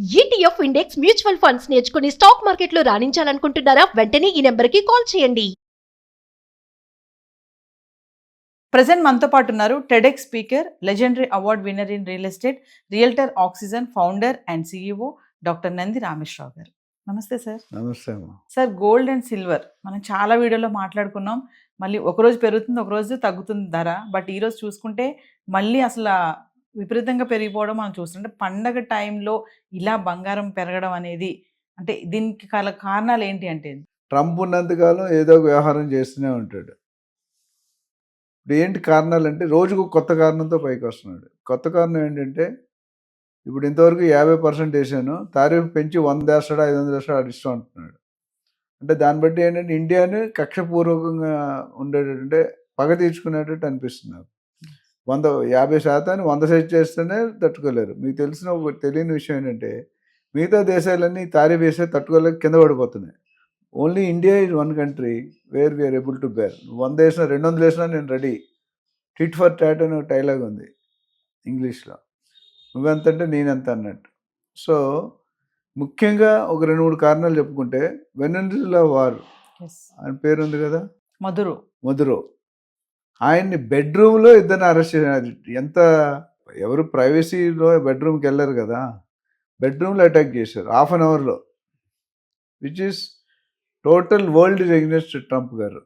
ETF index mutual funds నేర్చుకుని stock మార్కెట్లో రాణించాలనుకుంటున్నారా? వెంటనే ఈ నెంబర్కి కాల్ చేయండి. ప్రజెంట్ మనతో పాటు ఉన్నారు TEDx speaker, legendary award winner in real estate, realtor oxygen founder and CEO doctor Nandi Rameshwar Rao గారు. నమస్తే సార్. నమస్తే అమ్మా. సార్, గోల్డ్ అండ్ సిల్వర్ మనం చాలా వీడియోలో మాట్లాడుకున్నాం. మళ్ళీ ఒకరోజు పెరుగుతుంది, ఒకరోజు తగ్గుతుంది ధర. బట్ ఈరోజు చూసుకుంటే మళ్ళీ అసలు విపరీతంగా పెరిగిపోవడం మనం చూస్తుంటే, పండగ టైంలో ఇలా బంగారం పెరగడం అనేది అంటే దీనికి కారణాలు ఏంటి అంటే? ట్రంప్ ఉన్నంతకాలం ఏదో ఒక వ్యవహారం చేస్తూనే ఉంటాడు. ఇప్పుడు ఏంటి కారణాలు అంటే, రోజుకు కొత్త కారణంతో పైకి వస్తున్నాడు. కొత్త కారణం ఏంటంటే, ఇప్పుడు ఇంతవరకు 50% వేసాను, తారీఫ్ పెంచి 100 వేస్తాడు, 500 వేస్తాడు, అది ఇష్టం అంటున్నాడు. అంటే దాన్ని బట్టి ఏంటంటే ఇండియాని కక్షపూర్వకంగా ఉండేటంటే పగ తీర్చుకునేటట్టు అనిపిస్తుంది నాకు. 50% 100 సెట్ చేస్తేనే తట్టుకోలేరు. మీకు తెలిసిన ఒక తెలియని విషయం ఏంటంటే, మిగతా దేశాలన్నీ తారీఫ్ వేస్తే తట్టుకోలేక కింద పడిపోతున్నాయి. Only India is one country where we are able to bear. 100 వేసినా 200 వేసినా నేను రెడీ. టిట్ ఫర్ టాట్ అని ఒక డైలాగ్ ఉంది ఇంగ్లీష్లో. నువ్వెంత అంటే నేనెంత అన్నట్టు. సో ముఖ్యంగా ఒక 2-3 కారణాలు చెప్పుకుంటే, వెనెజులా వార్ ఆయన పేరు ఉంది కదా, మధురో. ఆయన్ని బెడ్రూమ్లో ఇద్దరిని అరెస్ట్ చేశారు. ఎంత ఎవరు ప్రైవసీలో బెడ్రూమ్కి వెళ్ళారు కదా, బెడ్రూమ్లో అటాక్ చేశారు 1/2 అవర్లో. Which is total world is against Trump గారు.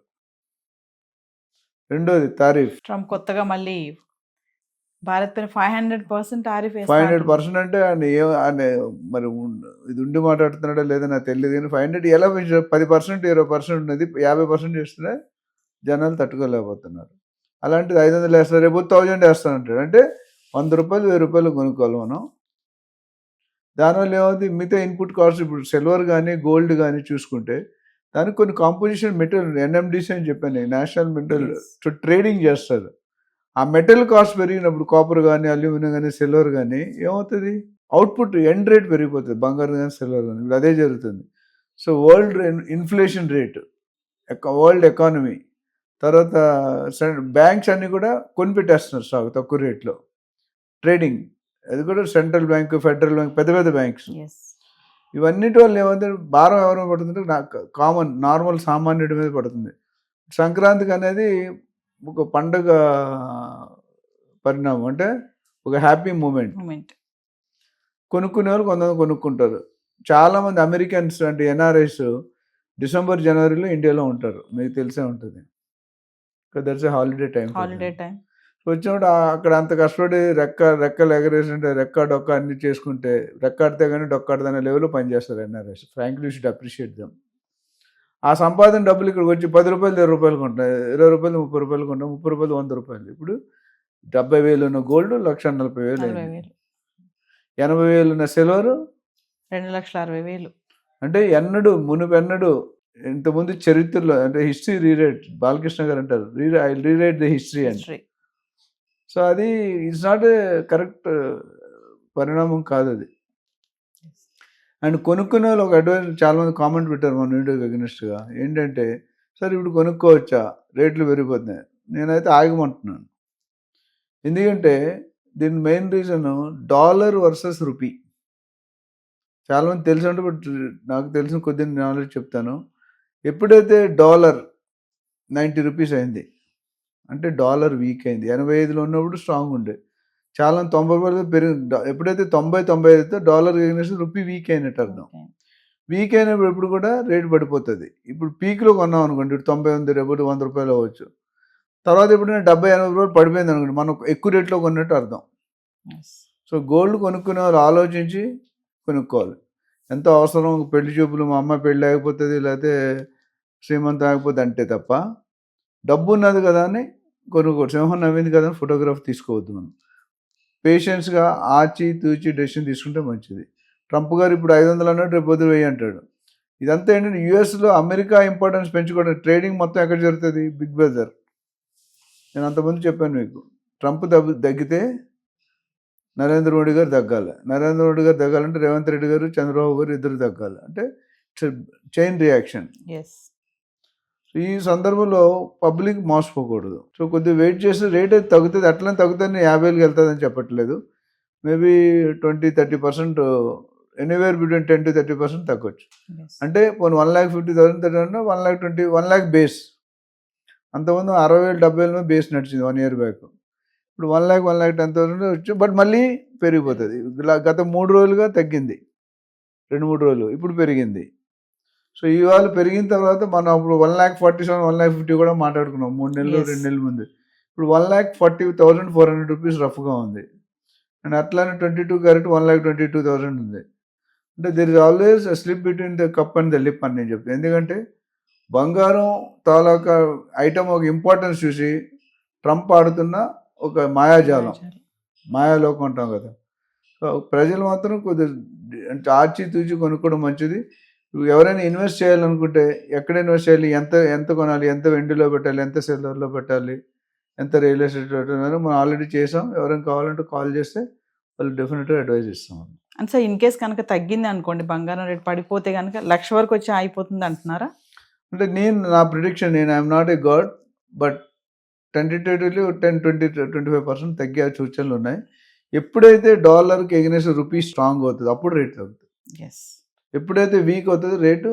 రెండోది తారీఫ్. ట్రంప్ కొత్తగా మళ్ళీ భారత్ పైన 500% తారీఫ్ 500% అంటే ఆయన మరి ఇది ఉండి మాట్లాడుతున్నాడో లేదో నాకు తెలియదు. కానీ 500 ఎలా పెంచారు? 10% 20% ఉన్నది, 50% చేస్తున్నా జనాలు తట్టుకోలేకపోతున్నారు. అలాంటిది 500 వేస్తారు, రేపు 1000 వేస్తానంటాడు. అంటే 100 రూపాయలు 1000 రూపాయలు కొనుక్కోవాలి మనం. దానివల్ల ఏమవుతుంది, మిగతా ఇన్పుట్ కాస్ట్ ఇప్పుడు సిల్వర్ కానీ గోల్డ్ కానీ చూసుకుంటే దానికి కొన్ని కాంపోజిషన్ మెటీరియల్ ఎన్ఎండిసి అని చెప్పాను, నేషనల్ మెటల్ ట్రేడింగ్ చేస్తారు. ఆ మెటల్ కాస్ట్ పెరిగినప్పుడు కాపర్ కానీ అల్యూమినియం కానీ సిల్వర్ కానీ ఏమవుతుంది, అవుట్పుట్ ఎండ్ రేట్ పెరిగిపోతుంది, బంగారం కానీ సిల్వర్ కానీ. ఇప్పుడు అదే జరుగుతుంది. So world inflation rate, world economy, తర్వాత బ్యాంక్స్ అన్నీ కూడా కొనిపెట్టేస్తున్నారు స్టాక్ తక్కువ రేట్లో. ట్రేడింగ్ అది కూడా సెంట్రల్ బ్యాంక్, ఫెడరల్ బ్యాంక్, పెద్ద పెద్ద బ్యాంక్స్. ఇవన్నిటి వల్ల ఏమంటే భారం ఎవరైనా పడుతుంటే నాకు కామన్ నార్మల్ సామాన్యుడి మీద పడుతుంది. సంక్రాంతికి అనేది ఒక పండుగ పరిణామం, అంటే ఒక హ్యాపీ మూమెంట్. కొనుక్కునే వాళ్ళు కొంతమంది కొనుక్కుంటారు. చాలామంది అమెరికన్స్ అంటే ఎన్ఆర్ఐస్ డిసెంబర్ జనవరిలో ఇండియాలో ఉంటారు, మీకు తెలిసే ఉంటుంది. That's a holiday time. వచ్చినప్పుడు అక్కడ అంత కష్టపడి రెక్కలు ఎగరేసింటే రెక్క డొక్క అన్ని చేసుకుంటే, రెక్కాడితే కానీ డొక్కాడితే లెవెల్లో పనిచేస్తారు NRIs. Frankly should appreciate them. ఆ సంపాదన డబ్బులు ఇక్కడికి వచ్చి 10 రూపాయలు 20 రూపాయలు కొంటాయి, 20 రూపాయలు 30 రూపాయలు కొంటాయి, 30 రూపాయలు 100 రూపాయలు. ఇప్పుడు 70,000 ఉన్న గోల్డ్ 1,40,000, 80,000 ఉన్న సిల్వర్ 2,60,000. అంటే మునుపెన్నడు ఇంతకుముందు చరిత్రలో అంటే హిస్టరీ రీరైట్, బాలకృష్ణ గారు అంటారు ఐ రీరైట్ ద హిస్టరీ అని. సో అది ఇట్స్ నాట్ ఏ కరెక్ట్ పరిణామం కాదు అది. అండ్ కొనుక్కునే వాళ్ళు ఒక అడ్వైజ్ చాలామంది కామెంట్ పెట్టారు మన వీడియోకి అగెనిస్ట్గా. ఏంటంటే, సార్ ఇప్పుడు కొనుక్కోవచ్చా, రేట్లు పెరిగిపోతున్నాయి. నేనైతే ఆగమంటున్నాను. ఎందుకంటే దీని main reason dollar versus rupee. చాలామంది తెలిసి ఉంటే, బట్ నాకు తెలిసిన కొద్ది నాలెడ్జ్ చెప్తాను. ఎప్పుడైతే డాలర్ 90 రూపీస్ అయింది అంటే డాలర్ వీక్ అయింది. 85లో ఉన్నప్పుడు స్ట్రాంగ్ ఉండే, చాలా 90 రూపాయలు పెరిగి, ఎప్పుడైతే 90-95 అయితే డాలర్ ఎగనెస్ట్ రూపీ వీక్ అయినట్టు అర్థం. వీక్ అయినప్పుడు ఎప్పుడు కూడా రేటు పడిపోతుంది. ఇప్పుడు పీక్లో కొన్నాం అనుకోండి, ఇప్పుడు 90 ఉంది, రేపు 100 రూపాయలు అవ్వచ్చు. తర్వాత ఎప్పుడైనా 70-80 రూపాయలు పడిపోయింది అనుకోండి, మనం ఎక్కువ రేట్లో కొన్నట్టు అర్థం. సో గోల్డ్ కొనుక్కునే వాళ్ళు ఆలోచించి కొనుక్కోవాలి. ఎంత అవసరం, పెళ్లి చూపులు, మా అమ్మాయి పెళ్ళి ఆగిపోతుంది, లేకపోతే శ్రీమంతం ఆగిపోతుంది అంటే తప్ప, డబ్బు ఉన్నది కదా అని కొనుక్కోడు. సింహం నవ్వింది కదా అని ఫోటోగ్రాఫ్ తీసుకోవద్దు. మనం పేషెన్స్గా ఆచి తూచి డెసిషన్ తీసుకుంటే మంచిది. ట్రంప్ గారు ఇప్పుడు 500 అన్నాడు, రేపు 1000 అంటాడు. ఇదంతా ఏంటంటే యూఎస్లో అమెరికా ఇంపార్టెన్స్ పెంచుకోవడం. ట్రేడింగ్ మొత్తం ఎక్కడ జరుగుతుంది, బిగ్ బజార్. నేను అంతకుముందు చెప్పాను మీకు, ట్రంప్ తగ్గితే నరేంద్ర మోడీ గారు తగ్గాలి, నరేంద్ర మోడీ గారు తగ్గాలంటే రేవంత్ రెడ్డి గారు, చంద్రబాబు గారు ఇద్దరు తగ్గాలి. అంటే చైన్ రియాక్షన్. ఈ సందర్భంలో పబ్లిక్ మోసపోకూడదు. సో కొద్దిగా వెయిట్ చేస్తే రేట్ అయితే తగ్గుతుంది, అట్లనే తగ్గుతుంది. 50,000కి వెళ్తుందని చెప్పట్లేదు. Maybe 20-30% anywhere between 10 to 30% తగ్గొచ్చు. Yes. అంటే పోనీ 1,50,000 తగ్గంటే 1,20,000 1,00,000 బేస్. అంతకుముందు 60,000 70,000 బేస్ నడిచింది 1 year బ్యాక్. ఇప్పుడు 1,00,000 1,10,000 వచ్చి బట్ మళ్ళీ పెరిగిపోతుంది. గత 3 రోజులుగా తగ్గింది, 2-3 రోజులు ఇప్పుడు పెరిగింది. సో ఇవాళ పెరిగిన తర్వాత మనం అప్పుడు 1,47,000 1,50,000 కూడా మాట్లాడుకున్నాం 3 నెలలు Yes. 2 నెలల ముందు. ఇప్పుడు 1,40,400 రూపీస్ రఫ్గా ఉంది. అండ్ అట్లానే 22 క్యారెట్ 1,22,000 ఉంది. అంటే there is always slip between the cup and the lip అని నేను చెప్తాను. ఎందుకంటే బంగారం తాలూకా ఐటమ్ ఒక ఇంపార్టెన్స్ చూసి ట్రంప్ ఆడుతున్న ఒక మాయాజాలం, మాయాలోకం అంటాం కదా. సో ప్రజలు మాత్రం కొద్దిగా ఆచి తూచి కొనుక్కోవడం మంచిది. ఎవరైనా ఇన్వెస్ట్ చేయాలనుకుంటే ఎక్కడ ఇన్వెస్ట్ చేయాలి, ఎంత కొనాలి, ఎంత వెండిలో పెట్టాలి, ఎంత సిల్వర్లో పెట్టాలి, ఎంత రియల్ ఎస్టేట్ పెట్టాలి మనం ఆల్రెడీ చేసాం. ఎవరైనా కావాలంటే కాల్ చేస్తే వాళ్ళు డెఫినెట్గా అడ్వైజ్ ఇస్తాం. అండ్ సార్ ఇన్ కేస్ కనుక తగ్గింది అనుకోండి, బంగారం రేట్ పడిపోతే కనుక 1,00,000 వరకు వచ్చి అయిపోతుంది అంటున్నారా? అంటే నా prediction, I'm not a God, but tentatively 10-20-25% తగ్గే సూచనలు ఉన్నాయి. ఎప్పుడైతే డాలర్కి ఎగనెస్ట్ రూపీ స్ట్రాంగ్ అవుతుంది అప్పుడు రేట్ తగ్గుతుంది. ఎస్. ఎప్పుడైతే వీక్ అవుతుంది రేటు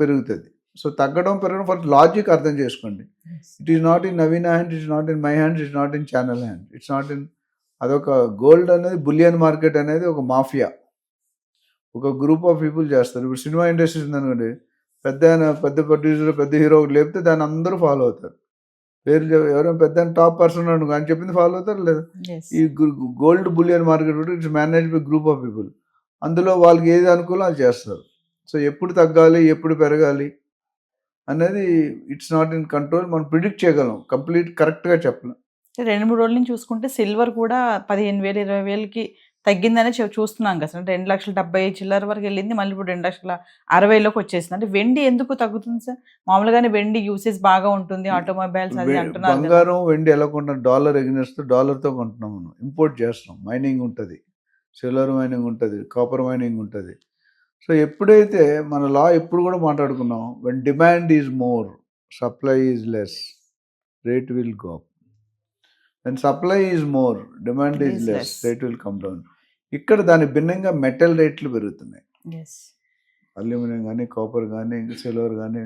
పెరుగుతుంది. సో తగ్గడం పెరగడం ఫస్ట్ లాజిక్ అర్థం చేసుకోండి. It is not in Naveen hand, it's not in my hands, it's not in channel hand, it's not in. అదొక గోల్డ్ అనేది బులియన్ మార్కెట్ అనేది ఒక మాఫియా, ఒక గ్రూప్ ఆఫ్ పీపుల్ చేస్తారు. ఇప్పుడు సినిమా ఇండస్ట్రీ ఉందనుకోండి, పెద్ద ప్రొడ్యూసర్ పెద్ద హీరో లేపితే దాన్ని అందరూ ఫాలో అవుతారు. పేరు ఎవరైనా పెద్ద టాప్ పర్సన్ అనుకో అని చెప్పింది ఫాలో అవుతారు లేదా? ఈ గోల్డ్ బులియన్ మార్కెట్ కూడా it's manage by group of people. అందులో వాళ్ళకి ఏది అనుకూలం అది చేస్తారు. సో ఎప్పుడు తగ్గాలి ఎప్పుడు పెరగాలి అనేది ఇట్స్ నాట్ ఇన్ కంట్రోల్. మనం ప్రిడిక్ట్ చేయగలం, కంప్లీట్ కరెక్ట్గా చెప్పలేం. 2-3 రోజుల నుంచి చూసుకుంటే సిల్వర్ కూడా 15,000 20,000కి తగ్గిందనే చూస్తున్నాం కదా. అంటే 2,70,000 చిల్లర వరకు వెళ్ళింది, మళ్ళీ ఇప్పుడు 2,60,000లోకి వచ్చేసింది. అంటే వెండి ఎందుకు తగ్గుతుంది సార్? మామూలుగానే వెండి యూసేజ్ బాగా ఉంటుంది, ఆటోమొబైల్స్ అది అంటున్నారు. బంగారం వెండి ఎలా కొంటాం? డాలర్ ఎగ్నెస్ట్ డాలర్తో కొంటున్నాం, మనం ఇంపోర్ట్ చేస్తున్నాం. మైనింగ్ ఉంటుంది, సిల్వర్ మైనింగ్ ఉంటుంది, కాపర్ మైనింగ్ ఉంటుంది. సో ఎప్పుడైతే మన లా ఎప్పుడు కూడా మాట్లాడుకున్నాం, when demand is more supply is less rate will go up. When supply is more demand is less rate will come down. ఇక్కడ దాని భిన్నంగా మెటల్ రేట్లు పెరుగుతున్నాయి. అల్యూమినియం కానీ, కాపర్ కానీ, సిల్వర్ కానీ,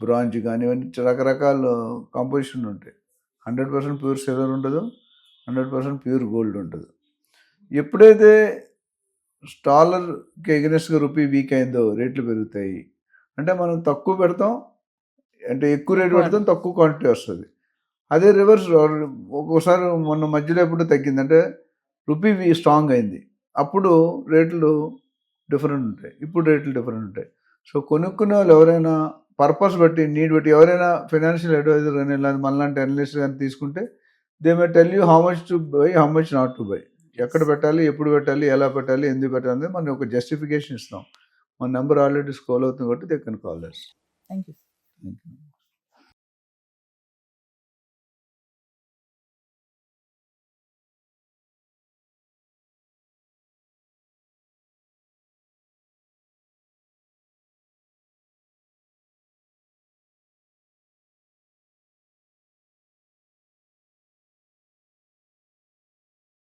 బ్రాంజ్ కానీ, ఇవన్నీ రకరకాల కాంపోజిషన్ ఉంటాయి. 100% ప్యూర్ సిల్వర్ ఉండదు, 100% ప్యూర్ గోల్డ్ ఉండదు. ఎప్పుడైతే డాలర్కి ఎగనెస్ట్గా రూపీ వీక్ అయిందో రేట్లు పెరుగుతాయి. అంటే మనం తక్కువ పెడతాం, అంటే ఎక్కువ రేటు పెడతాం, తక్కువ క్వాంటిటీ వస్తుంది. అదే రివర్స్ ఒక్కోసారి మొన్న మధ్యలో ఎప్పుడు తగ్గింది అంటే రూపీ స్ట్రాంగ్ అయింది, అప్పుడు రేట్లు డిఫరెంట్ ఉంటాయి, ఇప్పుడు రేట్లు డిఫరెంట్ ఉంటాయి. సో కొనుక్కునే వాళ్ళు ఎవరైనా పర్పస్ బట్టి, నీడ్ బట్టి, ఎవరైనా ఫైనాన్షియల్ అడ్వైజర్ కానీ మనలాంటి అనలిస్ట్ కానీ తీసుకుంటే they may tell you how much to buy, how much not to buy, ఎక్కడ పెట్టాలి, ఎప్పుడు పెట్టాలి, ఎలా పెట్టాలి, ఎందుకు పెట్టాలి అనేది మనం ఒక జస్టిఫికేషన్ ఇస్తాం. మన నెంబర్ ఆల్రెడీ స్క్రోల్ అవుతుంది కాబట్టి they can call us. Thank you. Thank you.